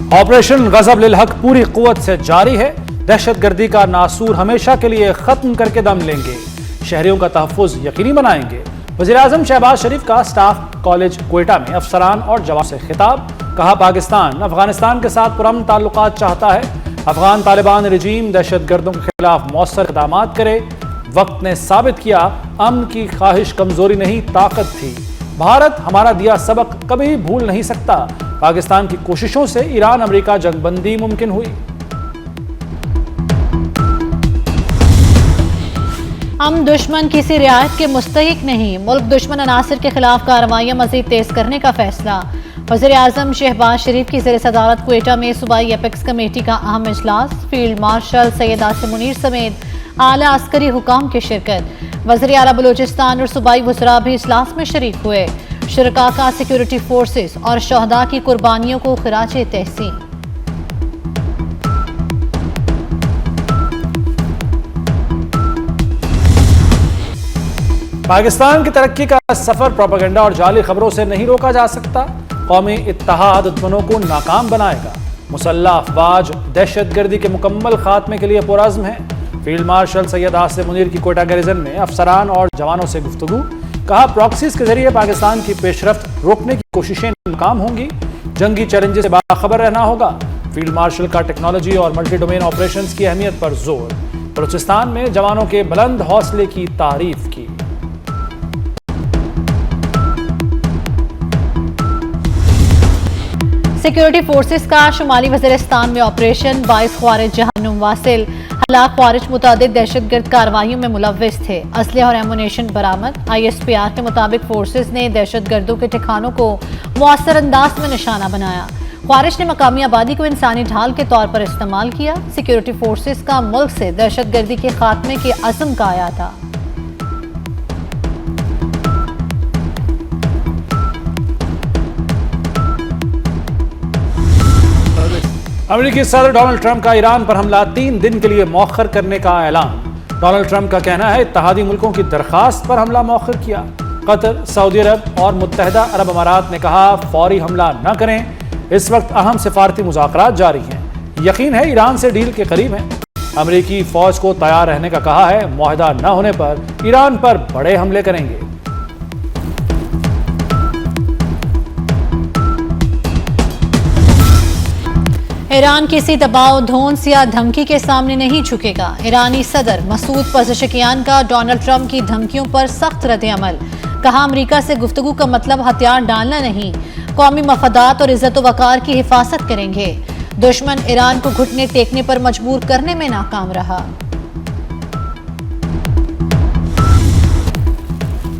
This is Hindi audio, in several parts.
ऑपरेशन गजब लिल हक पूरी कुव्वत से जारी है। दहशतगर्दी का नासूर हमेशा के लिए खत्म करके दम लेंगे। शहरियों का तहफ्फुज यकीनी बनाएंगे। वज़ीर-ए-आज़म शहबाज शरीफ का स्टाफ कॉलेज क्वेटा में अफसरान और जवान से खिताब। कहा, पाकिस्तान अफगानिस्तान के साथ पुरअमन ताल्लुकात चाहता है। अफगान तालिबान रजीम दहशतगर्दों के खिलाफ मौसर इक़दामात करे। वक्त ने साबित किया अमन की ख्वाहिश कमजोरी नहीं ताकत थी। भारत हमारा दिया सबक कभी भूल नहीं सकता। पाकिस्तान की कोशिशों से ईरान अमेरिका जंगबंदी मुमकिन हुई। हम दुश्मन किसी रियायत के मुस्तहिक नहीं। मुल्क दुश्मन अनासिर के खिलाफ कार्रवाइयां मजीद तेज करने का फैसला। वज़ीर-ए-आज़म शहबाज शरीफ की ज़ेर सदारत क्वेटा में सूबाई एपेक्स कमेटी का अहम इजलास। फील्ड मार्शल सैयद आसिम मुनीर समेत आला अस्करी हुकाम की शिरकत। वज़ीर आला बलूचिस्तान और सूबाई वज़रा भी इजलास में शरीक हुए। शुरका का सिक्योरिटी फोर्सेस और शहदा की कुर्बानियों को खिराजे तहसीन। पाकिस्तान की तरक्की का सफर प्रोपेगेंडा और जाली खबरों से नहीं रोका जा सकता। कौमी इत्तेहाद दुश्मनों को नाकाम बनाएगा। मुसल्लह अफवाज दहशतगर्दी के मुकम्मल खात्मे के लिए पुरअज़्म है। फील्ड मार्शल सैयद आसिम मुनीर की कोयटा गैरिजन में अफसरान और जवानों से गुफ्तगू। कहा, प्रॉक्सीज के जरिए पाकिस्तान की पेशरफ्त रोकने की कोशिशें नाकाम होंगी। जंगी चैलेंजेस से बाखबर रहना होगा। फील्ड मार्शल का टेक्नोलॉजी और मल्टी डोमेन ऑपरेशंस की अहमियत पर जोर। बलूचिस्तान में जवानों के बुलंद हौसले की तारीफ की। सिक्योरिटी फोर्सेस का शुमाली वज़ीरिस्तान में ऑपरेशन 22 ख्वारिज जहन्नुम वासिल। हलाक ख्वारिज मुतादिद दहशतगर्द कार्रवाइयों में मुलव्विस थे। असलहा और एमुनेशन बरामद। ISPR के मुताबिक फोर्सेस ने दहशतगर्दों के ठिकानों को मुअस्सर अंदाज में निशाना बनाया। ख्वारिज ने मकामी आबादी को इंसानी ढाल के तौर पर इस्तेमाल किया। सिक्योरिटी फोर्सेस का मुल्क से दहशतगर्दी के खात्मे के अज़्म का आया था। अमेरिकी सदर डोनाल्ड ट्रंप का ईरान पर हमला 3 दिन के लिए मौखर करने का ऐलान। डोनाल्ड ट्रंप का कहना है, इत्तेहादी मुल्कों की दरखास्त पर हमला मौखर किया। कतर, सऊदी अरब और मुत्तहदा अरब अमारात ने कहा, फौरी हमला न करें। इस वक्त अहम सिफारती मुज़ाकरात जारी हैं। यकीन है ईरान से डील के करीब हैं। अमेरिकी फौज को तैयार रहने का कहा है। मुआहदा न होने पर ईरान पर बड़े हमले करेंगे। ईरान किसी दबाव, धौंस या धमकी के सामने नहीं झुकेगा। ईरानी सदर मसूद पज़ेश्कियान का डोनाल्ड ट्रंप की धमकियों पर सख्त रद्द-ए-अमल। कहा, अमेरिका से गुफ्तगू का मतलब हथियार डालना नहीं, कौमी मफादात और इज्जत वकार की हिफाजत करेंगे। दुश्मन ईरान को घुटने टेकने पर मजबूर करने में नाकाम रहा।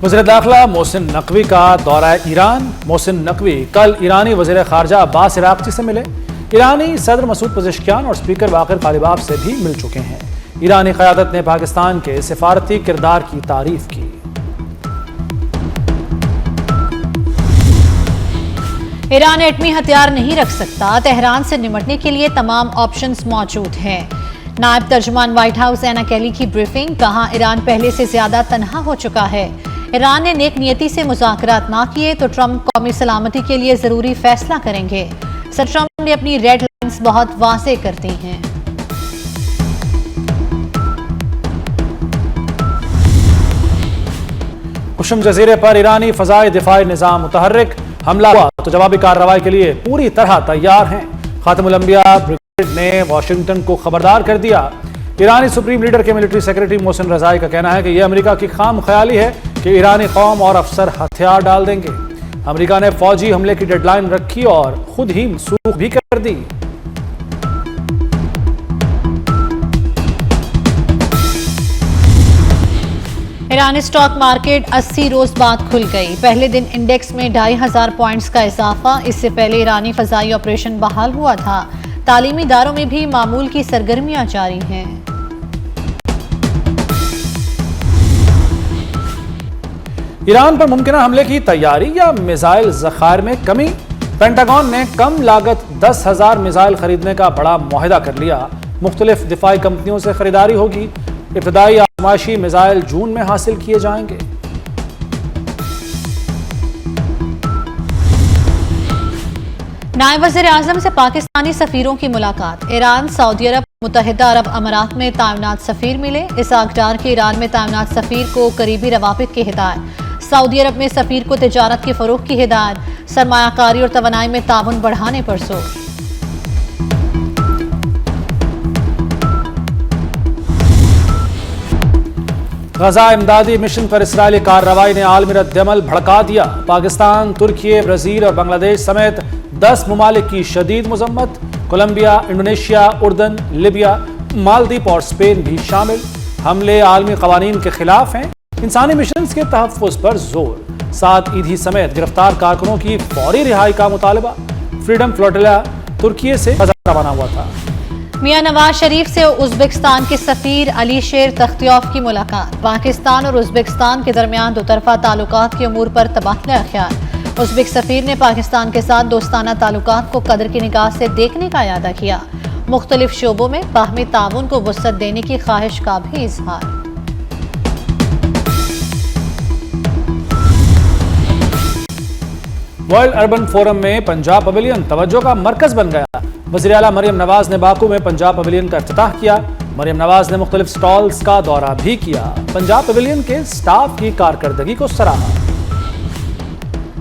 वज़ीर दाखिला मोहसिन नकवी का दौरा ईरान। मोहसिन नकवी कल ईरानी वज़ीर ख़ारजा अब्बास अराग़ची से मिले। ईरानी सदर मसूद पज़ेश्कियान और स्पीकर बाक़िर कालिबाफ से भी मिल चुके हैं। ईरानी क़यादत ने पाकिस्तान के सिफारती किरदार की तारीफ की। ईरान एटमी हथियार नहीं रख सकता। तेहरान से निपटने के लिए तमाम ऑप्शंस मौजूद हैं। नायब तर्जुमान व्हाइट हाउस एना केली की ब्रीफिंग। कहा, ईरान पहले से ज्यादा तनहा हो चुका है। ईरान ने नेक नियति से मुज़ाकरात ना किए तो ट्रंप कौमी सलामती के लिए जरूरी फैसला करेंगे। सर ट्रंप ने अपनी रेड लाइन्स बहुत वाज़ेह कर दी हैं। कुशम जजीरे पर ईरानी फ़ज़ाई दिफ़ाई निज़ाम मुतहर्रिक। हमला हुआ तो जवाबी कार्रवाई के लिए पूरी तरह तैयार हैं। खातमुल अंबिया ब्रिगेड ने वाशिंगटन को खबरदार कर दिया। ईरानी सुप्रीम लीडर के मिलिट्री सेक्रेटरी मोहसिन रज़ाई का कहना है कि यह अमेरिका की खाम ख्याली है कि ईरानी कौम और अफसर हथियार डाल देंगे। अमेरिका ने फौजी हमले की डेडलाइन रखी और खुद ही मनसूख भी कर दी। ईरानी स्टॉक मार्केट 80 रोज बाद खुल गई। पहले दिन इंडेक्स में 2500 पॉइंट्स का इजाफा। इससे पहले ईरानी फजाई ऑपरेशन बहाल हुआ था। तालीमी इदारों में भी मामूल की सरगर्मियां जारी हैं। ईरान पर मुमकिन हमले की तैयारी या मिसाइल ज़खायर में कमी। पेंटागन ने कम लागत 10,000 मिसाइल खरीदने का बड़ा मुआहदा कर लिया। मुख्तलिफ दिफाई कंपनियों से खरीदारी होगी। इब्तदाई आजमाइशी मिसाइल जून में हासिल किए जाएंगे। नायब वज़ीर आज़म से पाकिस्तानी सफीरों की मुलाकात। ईरान, सऊदी अरब, मुत्तहिदा अरब अमारात में तैनात सफीर मिले। इसहाक डार की ईरान में तैनात सफीर को करीबी रवाबित की हिदायत। सऊदी अरब में सफीर को तिजारत के फरोग की हिदायत। सरमायाकारी और तवानाई में ताउन बढ़ाने पर जोर। गजा इमदादी मिशन पर इसराइली कार्रवाई ने आलमी रद्द-ए-अमल भड़का दिया। पाकिस्तान, तुर्की, ब्राजील और बांग्लादेश समेत 10 ममालिक की शदीद मजम्मत। कोलंबिया, इंडोनेशिया, उर्दन, लिबिया, मालदीव और स्पेन भी शामिल। हमले आलमी कवानीन के खिलाफ हैं। इंसानी मिशन के तहफ़्फ़ुज़ पर जोर। 7 ईदी समेत गिरफ्तार कारकुनों की फौरी रिहाई का मुतालबा। फ्रीडम फ्लोटिला तुर्की से रवाना हुआ था। मियां नवाज शरीफ से उज़्बेकिस्तान के सफीर अली शेर तख्तियाफ की मुलाकात। पाकिस्तान और उज़्बेकिस्तान के दरमियान दोतरफा ताल्लुकात के उमूर पर तबादला ख्याल। उज़्बेक सफीर ने पाकिस्तान के साथ दोस्ताना ताल्लुकात को कदर की निगाह से देखने का इरादा किया। मुख्तलिफ शोबों में बाहमी ताउन को वुसअत देने की ख्वाहिश का भी इजहार। वर्ल्ड अर्बन फोरम में पंजाब पवेलियन तवज्जो का मरकज बन गया। वज़ीर आला मरियम नवाज ने बाकू में पंजाब पवेलियन का इफ्तिताह किया। मरियम नवाज ने मुख्तलिफ स्टॉल्स का दौरा भी किया। पंजाब पवेलियन के स्टाफ की कारकर्दगी को सराहा।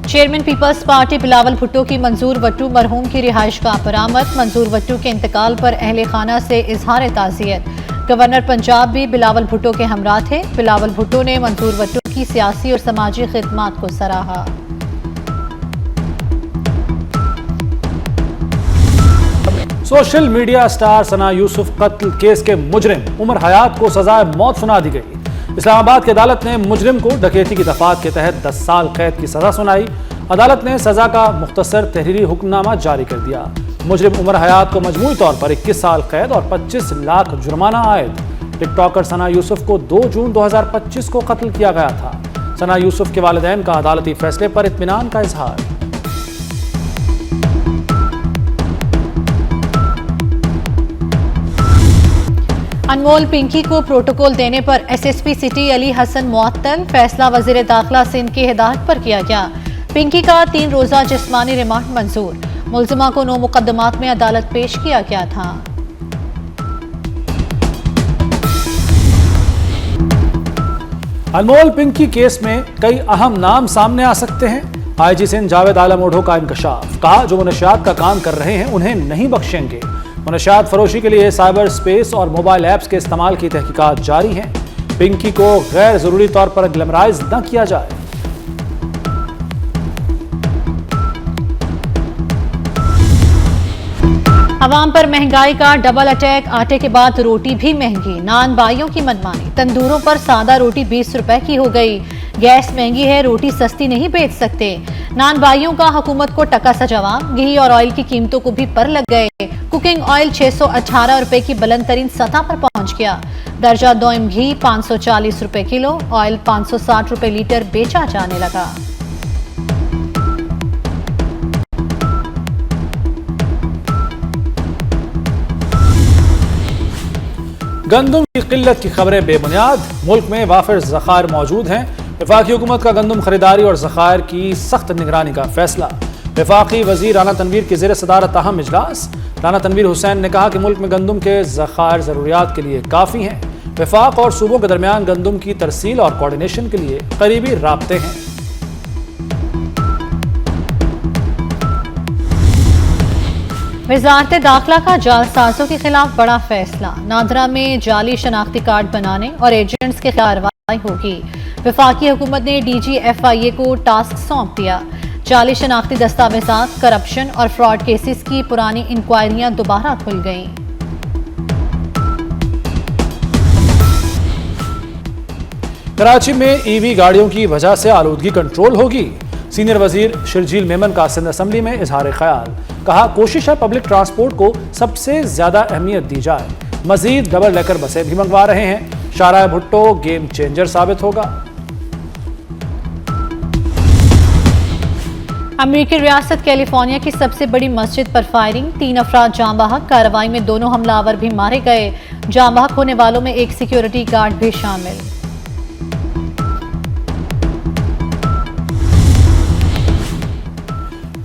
Chairman Peoples Party Bilawal Bhutto की मंजूर वट्टू मरहूम की रिहाइश का बरामद। मंजूर वट्टू के इंतकाल पर अहले खाना से इजहार ताज़ियत। गवर्नर पंजाब भी बिलावल भुट्टो के हमरा थे। बिलावल भुट्टो ने मंजूर वट्टू की सियासी और समाजी खिदमात को सराहा। सोशल मीडिया स्टार सना यूसुफ कत्ल केस के मुजरिम उमर हयात को सजाए मौत सुना दी गई। इस्लामाबाद की अदालत ने मुजरिम को डकैती की दफात के तहत 10 साल कैद की सजा सुनाई। अदालत ने सजा का मुख्तसर तहरीरी हुक्मनामा जारी कर दिया। मुजरिम उमर हयात को मजमूई तौर पर 21 साल कैद और 25 लाख जुर्माना आयद। टिकटॉकर सना यूसुफ को 2 जून 2025 को कत्ल किया गया था। सना यूसुफ के वालिदैन का अदालती फैसले पर इत्मीनान का इजहार। अनमोल पिंकी को प्रोटोकॉल देने पर एसएसपी सिटी अली हसन मुअत्तल। फैसला वजीर दाखिला सिंध की हिदायत पर किया गया। पिंकी का 3 रोजा जिस्मानी रिमांड मंजूर। मुल्जिमा को 9 मुकदमात में अदालत पेश किया गया था। अनमोल पिंकी केस में कई अहम नाम सामने आ सकते हैं। आईजी सिंध जावेद आलम ओढ़ो का इंकशाफ। कहा जो मुनशियात का काम कर रहे हैं उन्हें नहीं बख्शेंगे। मुनशियात फरोशी के लिए साइबर स्पेस और मोबाइल ऐप्स के इस्तेमाल की तहकीकात जारी हैं। पिंकी को गैर जरूरी तौर पर ग्लैमराइज न किया जाए। अवाम पर महंगाई का डबल अटैक। आटे के बाद रोटी भी महंगी। नान बाइयों की मनमानी। तंदूरों पर सादा रोटी 20 रुपए की हो गई। गैस महंगी है, रोटी सस्ती नहीं बेच सकते। नान बाइयों का हुकूमत को टका सा जवाब। घी और ऑयल की कीमतों को भी पर लग गए। कुकिंग ऑयल 618 रुपए की बुलंद तरीन सतह पर पहुंच गया। दर्जा दोइम घी 540 रुपए किलो, ऑयल 560 रुपए लीटर बेचा जाने लगा। गंदम की किल्लत की खबरें बेबुनियाद। मुल्क में वाफिर ज़खायर मौजूद हैं। वफाकी हुकूमत का गंदम खरीदारी और ज़खायर की सख्त निगरानी का फैसला। वफाकी वजीर राना तनवीर की ज़ेर सदारत अहम इजलास। राना तनवीर हुसैन ने कहा कि मुल्क में गंदम के ज़खायर ज़रूरियात के लिए काफ़ी हैं। वफाक और सूबों के दरमियान गंदम की तरसील और कोऑर्डिनेशन के लिए करीबी राब्ते हैं। वजारत दाखिला का जालसाजों के खिलाफ बड़ा फैसला। नादरा में जाली शनाख्ती कार्ड बनाने और एजेंट्स की कार्रवाई होगी। वफाकी हुकूमत ने DGFIA को टास्क सौंप दिया। जाली शनाख्ती दस्तावेजात, करप्शन और फ्रॉड केसेस की पुरानी इंक्वायरियां दोबारा खुल गईं। कराची में EV गाड़ियों की वजह से आलूदगी कंट्रोल होगी। सीनियर वजीर शर्जील मेमन का सिंध असम्बली में इजहार ख्याल। कहा कोशिश है पब्लिक ट्रांसपोर्ट को सबसे ज्यादा अहमियत दी जाए। मजीद डबल डेकर बसें भी मंगवा रहे हैं। शाहराह भुट्टो गेम चेंजर साबित होगा। अमेरिकी रियासत कैलिफोर्निया की सबसे बड़ी मस्जिद पर फायरिंग। 3 अफराद जाँ बहक। कार्रवाई में 2 हमलावर भी मारे गए। जाँ बहक होने वालों में एक सिक्योरिटी गार्ड भी शामिल।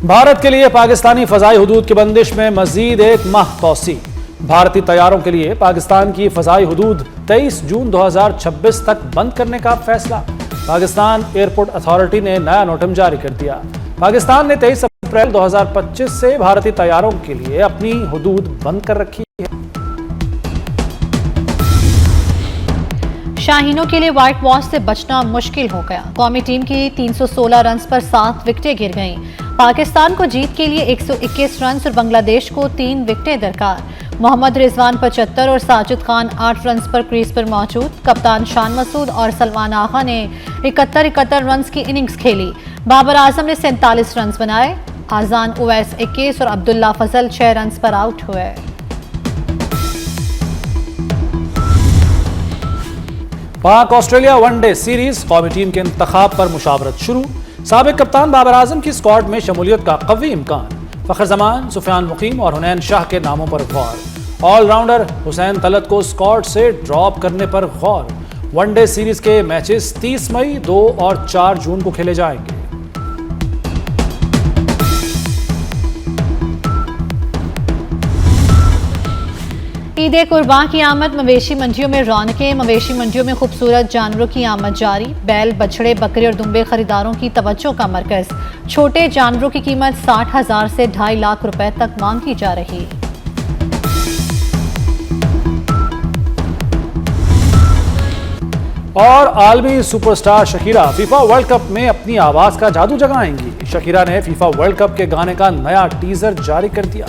भारत के लिए पाकिस्तानी फजाई हुदूद की बंदिश में मजीद एक माह तौसी। भारतीय तैयारों के लिए पाकिस्तान की फजाई हुदूद 23 जून 2026 तक बंद करने का फैसला। पाकिस्तान एयरपोर्ट अथॉरिटी ने नया नोटिस जारी कर दिया। पाकिस्तान ने 23 अप्रैल 2025 से भारतीय तैयारों के लिए अपनी हुदूद बंद कर रखी है। शाहीनों के लिए व्हाइट वॉश से बचना मुश्किल हो गया। कौमी टीम की 316 रन पर 7 विकेटें गिर गईं। पाकिस्तान को जीत के लिए 121 रन और बांग्लादेश को 3 विकेटें दरकार। मोहम्मद रिजवान 75 और साजिद खान 8 रन पर क्रीज पर मौजूद। कप्तान शान मसूद और सलमान आगा ने 71 रन की इनिंग्स खेली। बाबर आजम ने 47 रन बनाए। आजान उवैस 21 और अब्दुल्ला फजल 6 रन पर आउट हुए। पाक ऑस्ट्रेलिया वनडे सीरीज कौमी टीम के इंतखाब पर मुशावरत शुरू। साबिक कप्तान बाबर आजम की स्क्वाड में शमूलियत का कवी इम्कान। फखर जमान, सुफियान मुकीम और हुनैन शाह के नामों पर गौर। ऑलराउंडर हुसैन तलत को स्क्वाड से ड्रॉप करने पर गौर। वनडे सीरीज के मैचेस 30 मई, 2 और 4 जून को खेले जाएंगे। ईद कुर्बान की आमद, मवेशी मंडियों में रौनकें। मवेशी मंडियों में खूबसूरत जानवरों की आमद जारी। बैल, बछड़े, बकरे और दुम्बे खरीदारों की तवज्जो का मरकज। छोटे जानवरों की कीमत 60,000 से 2.5 लाख रुपए तक मांगी जा रही। और आलमी superstar Shakira FIFA world cup में अपनी आवाज का जादू जगाएंगी। शकीरा ने फीफा वर्ल्ड कप के गाने का नया टीजर जारी कर दिया।